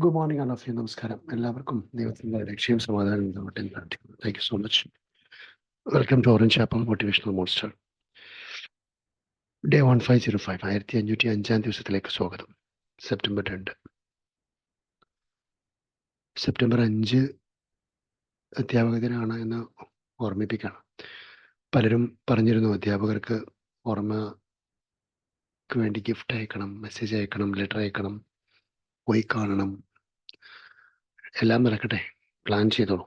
Good morning all of you. നമസ്കാരം. എല്ലാവർക്കും ദൈവത്തിൻ്റെ രക്ഷയും സമാധാനം ഉണ്ടാവട്ടെ എന്ന് പ്രാർത്ഥിക്കുന്നു. Thank you so much. Welcome to orange apple motivational monster. Day 1505 1505 ദിവസത്തിലേക്ക് സ്വാഗതം. സെപ്റ്റംബർ 2. സെപ്റ്റംബർ 5 അധ്യാപക ദിനമാണ് എന്ന് ഓർമ്മിപ്പിക്കുകയാണ്. പലരും പറഞ്ഞിരുന്നു അധ്യാപകർക്ക് ഓർമ്മക്ക് വേണ്ടി ഗിഫ്റ്റ് അയക്കണം, മെസ്സേജ് അയക്കണം, ലെറ്റർ അയക്കണം, പോയി കാണണം. എല്ലാം നടക്കട്ടെ, പ്ലാൻ ചെയ്തോളൂ.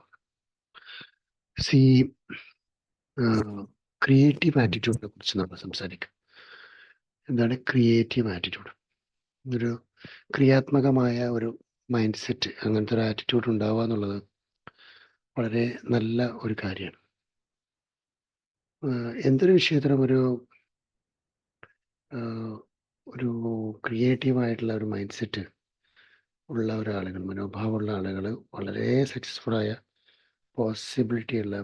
ക്രിയേറ്റീവ് ആറ്റിറ്റ്യൂഡിനെ കുറിച്ച് നമ്മൾ സംസാരിക്കും. എന്താണ് ക്രിയേറ്റീവ് ആറ്റിറ്റ്യൂഡ്? ഒരു ക്രിയാത്മകമായ ഒരു മൈൻഡ് സെറ്റ്, അങ്ങനത്തെ ഒരു ആറ്റിറ്റ്യൂഡ് ഉണ്ടാവുക എന്നുള്ളത് വളരെ നല്ല ഒരു കാര്യമാണ്. എന്തൊരു വിഷയത്തിലും ഒരു ക്രിയേറ്റീവായിട്ടുള്ള ഒരു മൈൻഡ് സെറ്റ് ഉള്ള ഒരാളുകൾ, മനോഭാവമുള്ള ആളുകൾ വളരെ സക്സസ്ഫുള്ളായ പോസിബിലിറ്റിയുള്ള,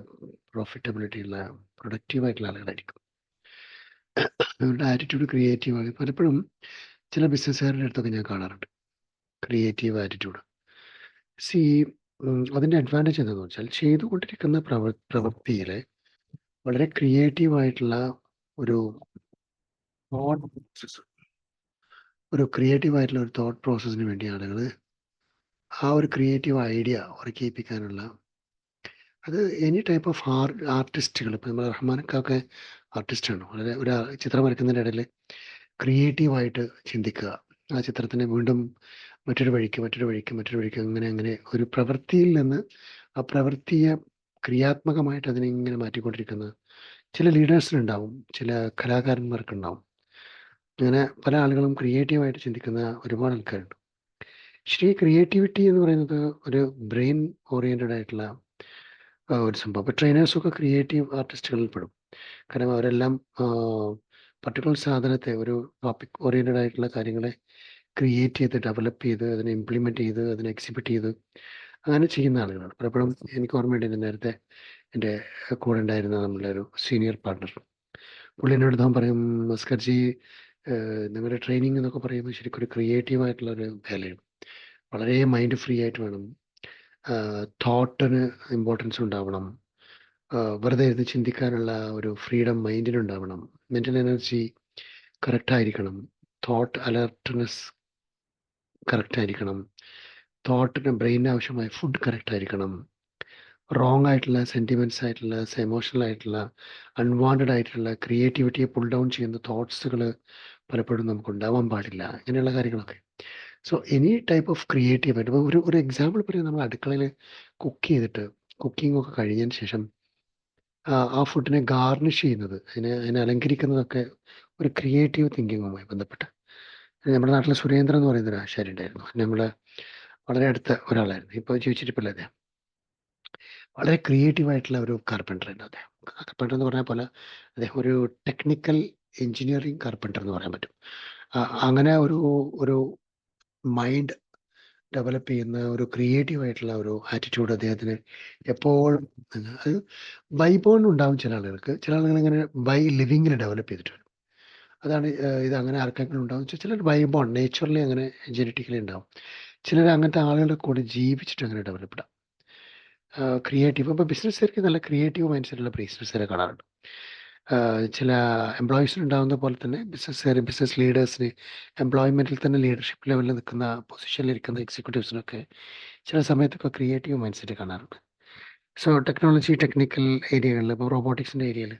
പ്രോഫിറ്റബിലിറ്റിയുള്ള, പ്രൊഡക്റ്റീവായിട്ടുള്ള ആളുകളായിരിക്കും. അവരുടെ ആറ്റിറ്റ്യൂഡ് ക്രിയേറ്റീവായി പലപ്പോഴും ചില ബിസിനസ്സുകാരുടെ അടുത്തൊക്കെ ഞാൻ കാണാറുണ്ട് ക്രിയേറ്റീവ് ആറ്റിറ്റ്യൂഡ്. അതിൻ്റെ അഡ്വാൻറ്റേജ് എന്താണെന്ന് വെച്ചാൽ ചെയ്തുകൊണ്ടിരിക്കുന്ന പ്രവൃത്തിയിൽ വളരെ ക്രിയേറ്റീവായിട്ടുള്ള ഒരു തോട്ട് പ്രോസസ്സിന് വേണ്ടി ആളുകൾ ആ ഒരു ക്രിയേറ്റീവ് ഐഡിയ ഉറക്കിയിപ്പിക്കാനുള്ള, അത് എനി ടൈപ്പ് ഓഫ് ആർട്ടിസ്റ്റുകൾ, ഇപ്പം നമ്മൾ റഹ്മാനൊക്കെ ആർട്ടിസ്റ്റാണ്. വളരെ ഒരു ചിത്രം വരയ്ക്കുന്നതിൻ്റെ ഇടയിൽ ക്രിയേറ്റീവായിട്ട് ചിന്തിക്കുക, ആ ചിത്രത്തിനെ വീണ്ടും മറ്റൊരു വഴിക്ക് അങ്ങനെ ഒരു പ്രവൃത്തിയിൽ നിന്ന് ആ പ്രവൃത്തിയെ ക്രിയാത്മകമായിട്ട് അതിനെ മാറ്റിക്കൊണ്ടിരിക്കുന്ന ചില ലീഡേഴ്സിനുണ്ടാവും, ചില കലാകാരന്മാർക്കുണ്ടാവും. അങ്ങനെ പല ആളുകളും ക്രിയേറ്റീവായിട്ട് ചിന്തിക്കുന്ന ഒരുപാട് ആൾക്കാരുണ്ട്. ശരി, ക്രിയേറ്റിവിറ്റി എന്ന് പറയുന്നത് ഒരു ബ്രെയിൻ ഓറിയൻറ്റഡ് ആയിട്ടുള്ള ഒരു സംഭവം. അപ്പോൾ ട്രെയിനേഴ്സൊക്കെ ക്രിയേറ്റീവ് ആർട്ടിസ്റ്റുകളിൽ പെടും. കാരണം അവരെല്ലാം പർട്ടിക്കുലർ സാധനത്തെ, ഒരു ടോപ്പിക് ഓറിയൻറ്റഡ് ആയിട്ടുള്ള കാര്യങ്ങളെ ക്രിയേറ്റ് ചെയ്ത്, ഡെവലപ്പ് ചെയ്ത്, അതിനെ ഇംപ്ലിമെൻറ്റ് ചെയ്ത്, അതിനെ എക്സിക്യൂട്ട് ചെയ്ത് അങ്ങനെ ചെയ്യുന്ന ആളുകളാണ്. പലപ്പോഴും എനിക്ക് ഓർമ്മയുണ്ട്, നേരത്തെ എൻ്റെ കൂടെ ഉണ്ടായിരുന്ന നമ്മളുടെ ഒരു സീനിയർ പാർട്ണർ, പുള്ളി എന്നോട് താൻ പറയും, മസ്കർജി, നിങ്ങളുടെ ട്രെയിനിങ് എന്നൊക്കെ പറയുമ്പോൾ ശരിക്കും ഒരു ക്രിയേറ്റീവായിട്ടുള്ള ഒരു വേലയാണ്. വളരെ മൈൻഡ് ഫ്രീ ആയിട്ട് വേണം, തോട്ടിന് ഇമ്പോർട്ടൻസ് ഉണ്ടാവണം, വെറുതെ ഇരുന്ന് ചിന്തിക്കാനുള്ള ഒരു ഫ്രീഡം മൈൻഡിനുണ്ടാവണം, മെൻ്റൽ എനർജി കറക്റ്റായിരിക്കണം, തോട്ട് അലർട്ട്നെസ് കറക്റ്റായിരിക്കണം, തോട്ടിന് ബ്രെയിനിന് ആവശ്യമായ ഫുഡ് കറക്റ്റായിരിക്കണം, റോങ് ആയിട്ടുള്ള സെൻറ്റിമെൻറ്റ്സ് ആയിട്ടുള്ള, എമോഷണൽ ആയിട്ടുള്ള, അൺവാണ്ടഡ് ആയിട്ടുള്ള ക്രിയേറ്റിവിറ്റിയെ പുൾ ഡൗൺ ചെയ്യുന്ന തോട്ട്സുകൾ പലപ്പോഴും നമുക്ക് ഉണ്ടാവാൻ പാടില്ല. ഇങ്ങനെയുള്ള കാര്യങ്ങളൊക്കെ. So any type of creative ആയിട്ട്, ഒരു എക്സാമ്പിൾ പറയാം, നമ്മൾ അടുക്കളയിൽ കുക്കിംഗ് ഒക്കെ കഴിഞ്ഞതിന് ശേഷം ആ ഫുഡിനെ ഗാർണിഷ് ചെയ്യുന്നത്, അതിനെ അലങ്കരിക്കുന്നതൊക്കെ ഒരു ക്രിയേറ്റീവ് തിങ്കിങ്ങുമായി ബന്ധപ്പെട്ട്. നമ്മുടെ നാട്ടിൽ സുരേന്ദ്രൻ എന്ന് പറയുന്ന ഒരു ആശാരി ഉണ്ടായിരുന്നു. നമ്മുടെ വളരെ അടുത്ത ഒരാളായിരുന്നു. ഇപ്പോൾ ജീവിച്ചിരിപ്പില്ല അദ്ദേഹം. വളരെ ക്രിയേറ്റീവായിട്ടുള്ള ഒരു കാർപ്പൻ്ററായിരുന്നു അദ്ദേഹം. കാർപ്പൻ്റർ എന്ന് പറഞ്ഞാൽ പോലെ അദ്ദേഹം ഒരു ടെക്നിക്കൽ എഞ്ചിനീയറിംഗ് കാർപ്പൻ്റർ എന്ന് പറയാൻ പറ്റും. അങ്ങനെ ഒരു മൈൻഡ് ഡെവലപ്പ് ചെയ്യുന്ന ഒരു ക്രിയേറ്റീവായിട്ടുള്ള ഒരു ആറ്റിറ്റ്യൂഡ് അദ്ദേഹത്തിന് എപ്പോഴും, അത് ബൈ ബോൺ ഉണ്ടാവും ചില ആളുകൾക്ക്. ചില ആളുകൾ ഇങ്ങനെ ബൈ ലിവിങ്ങിൽ ഡെവലപ്പ് ചെയ്തിട്ട് വരും. അതാണ് ഇത് അങ്ങനെ ആർക്കെങ്കിലും ഉണ്ടാവും. ചിലർ ബൈ ബോൺ നേച്ചുറലി അങ്ങനെ ജനറ്റിക്കലി ഉണ്ടാവും. ചിലർ അങ്ങനത്തെ ആളുകളുടെ കൂടെ ജീവിച്ചിട്ട് അങ്ങനെ ഡെവലപ്ഡ് ആവും. ക്രിയേറ്റീവ്, ഇപ്പോൾ ബിസിനസ്സുകാർക്ക് നല്ല ക്രിയേറ്റീവ് മൈൻഡ് സെറ്റുള്ള ബിസിനസ്സുകാരെ കാണാറുണ്ട്. ചില എംപ്ലോയീസിന് ഉണ്ടാകുന്ന പോലെ തന്നെ ബിസിനസ് ലീഡേഴ്സിന്, എംപ്ലോയ്മെൻറ്റിൽ തന്നെ ലീഡർഷിപ്പ് ലെവലിൽ നിൽക്കുന്ന പൊസിഷനിലിരിക്കുന്ന എക്സിക്യൂട്ടീവ്സിനൊക്കെ ചില സമയത്തൊക്കെ ക്രിയേറ്റീവ് മൈൻഡ് സെറ്റ് കാണാറുണ്ട്. സോ ടെക്നോളജി, ടെക്നിക്കൽ ഏരിയകളിൽ, ഇപ്പോൾ റോബോട്ടിക്സിൻ്റെ ഏരിയയിൽ,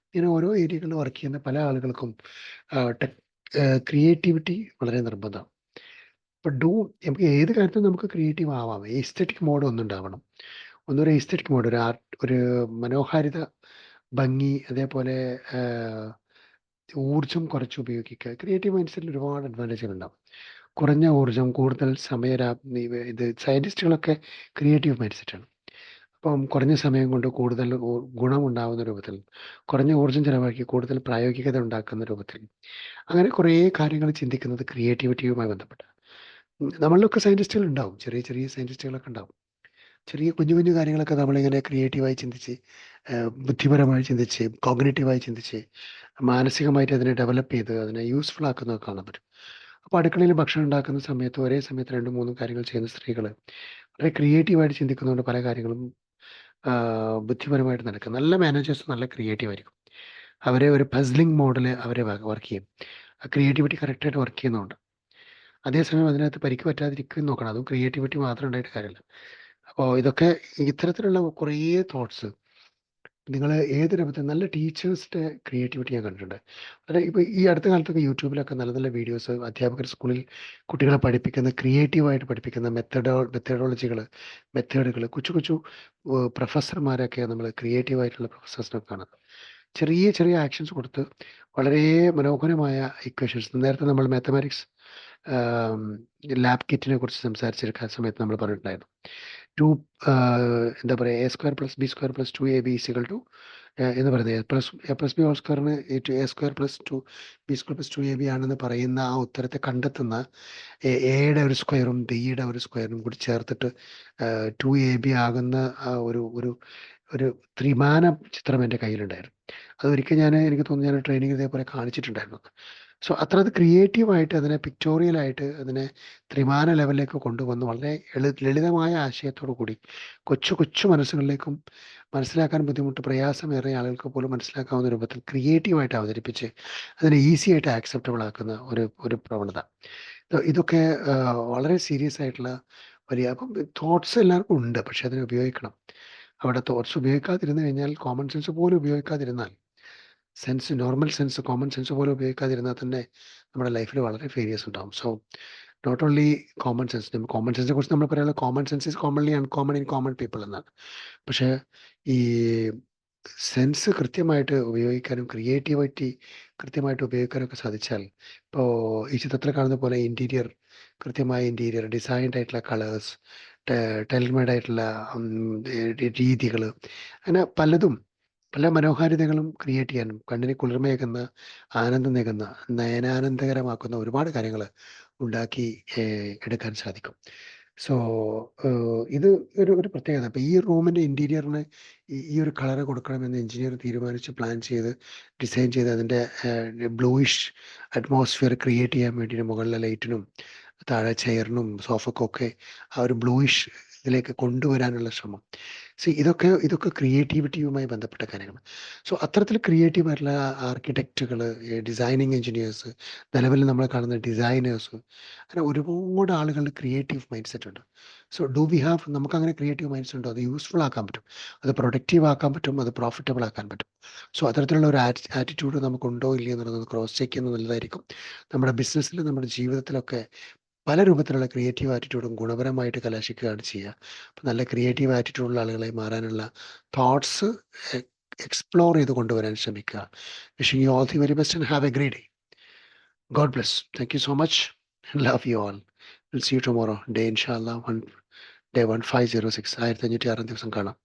ഇങ്ങനെ ഓരോ ഏരിയകളിൽ വർക്ക് ചെയ്യുന്ന പല ആളുകൾക്കും ക്രിയേറ്റിവിറ്റി വളരെ നിർബന്ധമാണ്. ഇപ്പോൾ നമുക്ക് ഏത് കാര്യത്തിലും നമുക്ക് ക്രിയേറ്റീവ് ആവാം. എസ്തെറ്റിക് മോഡ് ഒന്നുണ്ടാവണം. ഒന്നൊരു എസ്തെറ്റിക് മോഡ്, ഒരു ആർട്ട്, ഒരു മനോഹാരിത, ഭംഗി, അതേപോലെ ഊർജ്ജം കുറച്ച് ഉപയോഗിക്കുക. ക്രിയേറ്റീവ് മൈൻഡ് സെറ്റിൽ ഒരുപാട് അഡ്വാൻറ്റേജുകളുണ്ടാവും. കുറഞ്ഞ ഊർജ്ജം, കൂടുതൽ ഇത് സയൻറ്റിസ്റ്റുകളൊക്കെ ക്രിയേറ്റീവ് മൈൻഡ് സെറ്റാണ്. അപ്പം കുറഞ്ഞ സമയം കൊണ്ട് കൂടുതൽ ഗുണമുണ്ടാകുന്ന രൂപത്തിൽ, കുറഞ്ഞ ഊർജ്ജം ചിലവാക്കി കൂടുതൽ പ്രായോഗികത ഉണ്ടാക്കുന്ന രൂപത്തിൽ, അങ്ങനെ കുറേ കാര്യങ്ങൾ ചിന്തിക്കുന്നത് ക്രിയേറ്റിവിറ്റിയുമായി ബന്ധപ്പെട്ട്. നമ്മളിലൊക്കെ സയൻറ്റിസ്റ്റുകൾ ഉണ്ടാവും, ചെറിയ ചെറിയ സയൻറ്റിസ്റ്റുകളൊക്കെ ഉണ്ടാവും. ചെറിയ കുഞ്ഞു കുഞ്ഞു കാര്യങ്ങളൊക്കെ നമ്മളിങ്ങനെ ക്രിയേറ്റീവായി ചിന്തിച്ച്, ബുദ്ധിപരമായി ചിന്തിച്ച്, കോഗ്നിറ്റീവായി ചിന്തിച്ച്, മാനസികമായിട്ട് അതിനെ ഡെവലപ്പ് ചെയ്ത് അതിനെ യൂസ്ഫുൾ ആക്കുന്നതൊക്കെ കാണാൻ പറ്റും. അപ്പോൾ അടുക്കളയിൽ ഭക്ഷണം ഉണ്ടാക്കുന്ന സമയത്ത് ഒരേ സമയത്ത് 2-3 കാര്യങ്ങൾ ചെയ്യുന്ന സ്ത്രീകൾ വളരെ ക്രിയേറ്റീവായിട്ട് ചിന്തിക്കുന്നതുകൊണ്ട് പല കാര്യങ്ങളും ബുദ്ധിപരമായിട്ട് നടക്കും. നല്ല മാനേജേഴ്സ് നല്ല ക്രിയേറ്റീവ് ആയിരിക്കും. അവരെ ഒരു പസ്ലിംഗ് മോഡിൽ അവരെ വർക്ക് ചെയ്യും. ക്രിയേറ്റിവിറ്റി കറക്റ്റായിട്ട് വർക്ക് ചെയ്യുന്നുണ്ട്. അതേസമയം അതിനകത്ത് പരിക്ക് പറ്റാതിരിക്കുകയും നോക്കണം. അതും ക്രിയേറ്റിവിറ്റി മാത്രം ഉണ്ടായിട്ട് കാര്യമില്ല. അപ്പോൾ ഇതൊക്കെ ഇത്തരത്തിലുള്ള കുറേ തോട്ട്സ് നിങ്ങൾ ഏത് രൂപത്തിൽ നല്ല ടീച്ചേഴ്സിൻ്റെ ക്രിയേറ്റിവിറ്റി ഞാൻ കണ്ടിട്ടുണ്ട്. അതായത് ഇപ്പോൾ ഈ അടുത്ത കാലത്തൊക്കെ യൂട്യൂബിലൊക്കെ നല്ല നല്ല വീഡിയോസ് അധ്യാപകർ സ്കൂളിൽ കുട്ടികളെ പഠിപ്പിക്കുന്ന ക്രിയേറ്റീവായിട്ട് പഠിപ്പിക്കുന്ന മെത്തേഡുകൾ കൊച്ചു കൊച്ചു പ്രൊഫസർമാരൊക്കെ നമ്മൾ ക്രിയേറ്റീവായിട്ടുള്ള പ്രൊഫസേഴ്സിനൊക്കെ കാണുന്നത്. ചെറിയ ചെറിയ ആക്ഷൻസ് കൊടുത്ത് വളരെ മനോഹരമായ ഇക്വേഷൻസ് നേരത്തെ നമ്മൾ മാത്തമാറ്റിക്സ് ലാബ് കിറ്റിനെ കുറിച്ച് സംസാരിച്ചെടുക്കാൻ സമയത്ത് നമ്മൾ പറഞ്ഞിട്ടുണ്ടായിരുന്നു. ടു എന്താ പറയുക, A² + B² + 2AB = എന്ന് പറയുന്നത് A+B ഹോൾ സ്ക്വയറിന് A² + 2B² + 2AB ആണെന്ന് പറയുന്ന ആ ഉത്തരത്തെ കണ്ടെത്തുന്ന എയുടെ ഒരു സ്ക്വയറും ബിയുടെ ഒരു സ്ക്വയറും കൂടി ചേർത്തിട്ട് 2AB ആകുന്ന ആ ഒരു ഒരു ഒരു ത്രിമാന ചിത്രം എൻ്റെ കയ്യിലുണ്ടായിരുന്നു. അതൊരിക്കൽ എനിക്ക് തോന്നുന്നു ഞാൻ ട്രെയിനിങ് ഇതേപോലെ കാണിച്ചിട്ടുണ്ടായിരുന്നു. സോ അത്ര അത് ക്രിയേറ്റീവായിട്ട് അതിനെ പിക്ചോറിയലായിട്ട് അതിനെ ത്രിമാന ലെവലിലേക്ക് കൊണ്ടുവന്ന് വളരെ ലളിതമായ ആശയത്തോടു കൂടി കൊച്ചു കൊച്ചു മനസ്സുകളിലേക്കും മനസ്സിലാക്കാൻ പ്രയാസമേറിയ ആളുകൾക്ക് പോലും മനസ്സിലാക്കാവുന്ന രൂപത്തിൽ ക്രിയേറ്റീവായിട്ട് അവതരിപ്പിച്ച് അതിനെ ഈസി ആയിട്ട് ആക്സെപ്റ്റബിൾ ആക്കുന്ന ഒരു പ്രവണത. ഇതൊക്കെ വളരെ സീരിയസ് ആയിട്ടുള്ള അപ്പം തോട്ട്സ് എല്ലാവർക്കും ഉണ്ട്, പക്ഷെ അതിനെ ഉപയോഗിക്കണം. അവിടെ തോട്ട്സ് ഉപയോഗിക്കാതിരുന്നു കഴിഞ്ഞാൽ, കോമൺ സെൻസ് പോലും ഉപയോഗിക്കാതിരുന്നാൽ, നോർമൽ സെൻസ്, കോമൺ സെൻസ് പോലും ഉപയോഗിക്കാതിരുന്നാൽ തന്നെ നമ്മുടെ ലൈഫിൽ വളരെ ഫെയിലിയേഴ്സ് ഉണ്ടാകും. സോ നോട്ട് ഓൺലി കോമൺ സെൻസിനെ കുറിച്ച് നമ്മൾ പറയുന്നത് common sense is commonly uncommon in common people എന്നാണ്. പക്ഷേ ഈ സെൻസ് കൃത്യമായിട്ട് ഉപയോഗിക്കാനും ക്രിയേറ്റിവിറ്റി കൃത്യമായിട്ട് ഉപയോഗിക്കാനൊക്കെ സാധിച്ചാൽ, ഇപ്പോൾ ഈ ചിത്രത്തിൽ കാണുന്ന പോലെ കൃത്യമായ ഡിസൈൻഡ് ആയിട്ടുള്ള കളേഴ്സ്, ടെൽമേഡ് ആയിട്ടുള്ള രീതികൾ, അങ്ങനെ പല മനോഹാരിതകളും ക്രിയേറ്റ് ചെയ്യാനും കണ്ണിന് കുളിർമയേകുന്ന, ആനന്ദം നേകുന്ന, നയനാനന്ദകരമാക്കുന്ന ഒരുപാട് കാര്യങ്ങൾ ഉണ്ടാക്കി എടുക്കാൻ സാധിക്കും. സോ ഇത് ഒരു പ്രത്യേകത. അപ്പോൾ ഈ റൂമിൻ്റെ ഇൻറ്റീരിയറിന് ഈ ഒരു കളറ് കൊടുക്കണമെന്ന് എഞ്ചിനീയർ തീരുമാനിച്ച് പ്ലാൻ ചെയ്ത് ഡിസൈൻ ചെയ്ത് അതിൻ്റെ ബ്ലൂയിഷ് അറ്റ്മോസ്ഫിയർ ക്രിയേറ്റ് ചെയ്യാൻ വേണ്ടിയിട്ട് മുകളിലെ ലൈറ്റിനും താഴെ ചെയറിനും സോഫയ്ക്കൊക്കെ ആ ഒരു ബ്ലൂയിഷ് ഇതിലേക്ക് കൊണ്ടുവരാനുള്ള ശ്രമം. ഇതൊക്കെ ക്രിയേറ്റിവിറ്റിയുമായി ബന്ധപ്പെട്ട കാര്യങ്ങൾ. സോ അത്തരത്തിൽ ക്രിയേറ്റീവായിട്ടുള്ള ആർക്കിടെക്റ്റുകൾ, ഡിസൈനിങ് എഞ്ചിനീയേഴ്സ്, നിലവിൽ നമ്മൾ കാണുന്ന ഡിസൈനേഴ്സ്, അങ്ങനെ ഒരുപാട് ആളുകളുടെ ക്രിയേറ്റീവ് മൈൻഡ് സെറ്റ് ഉണ്ട്. സോ നമുക്കങ്ങനെ ക്രിയേറ്റീവ് മൈൻഡ്സ് ഉണ്ടോ? അത് യൂസ്ഫുൾ ആക്കാൻ പറ്റും, അത് പ്രൊഡക്റ്റീവ് ആക്കാൻ പറ്റും, അത് പ്രോഫിറ്റബിൾ ആക്കാൻ പറ്റും. സോ അത്തരത്തിലുള്ള ഒരു ആറ്റിറ്റ്യൂഡ് നമുക്കുണ്ടോ ഇല്ലയോ എന്നുള്ളത് ക്രോസ് ചെക്ക് ചെയ്യുന്നത് നല്ലതായിരിക്കും. നമ്മുടെ ബിസിനസ്സിൽ, നമ്മുടെ ജീവിതത്തിലൊക്കെ പല രൂപത്തിലുള്ള ക്രിയേറ്റീവ് ആറ്റിറ്റ്യൂഡും ഗുണപരമായിട്ട് കലാശിക്കുകയാണ് ചെയ്യുക. അപ്പം നല്ല ക്രിയേറ്റീവ് ആറ്റിറ്റ്യൂഡുള്ള ആളുകളായി മാറാനുള്ള തോട്ട്സ് എക്സ്പ്ലോർ ചെയ്ത് കൊണ്ടുവരാൻ ശ്രമിക്കുക. Wishing you all the very best and have a great day. God bless. Thank you so much. Love you all. Will see you tomorrow. Day ഇൻഷാ അല്ലാഹ് ഡേ 1506 1506 ദിവസം കാണാം.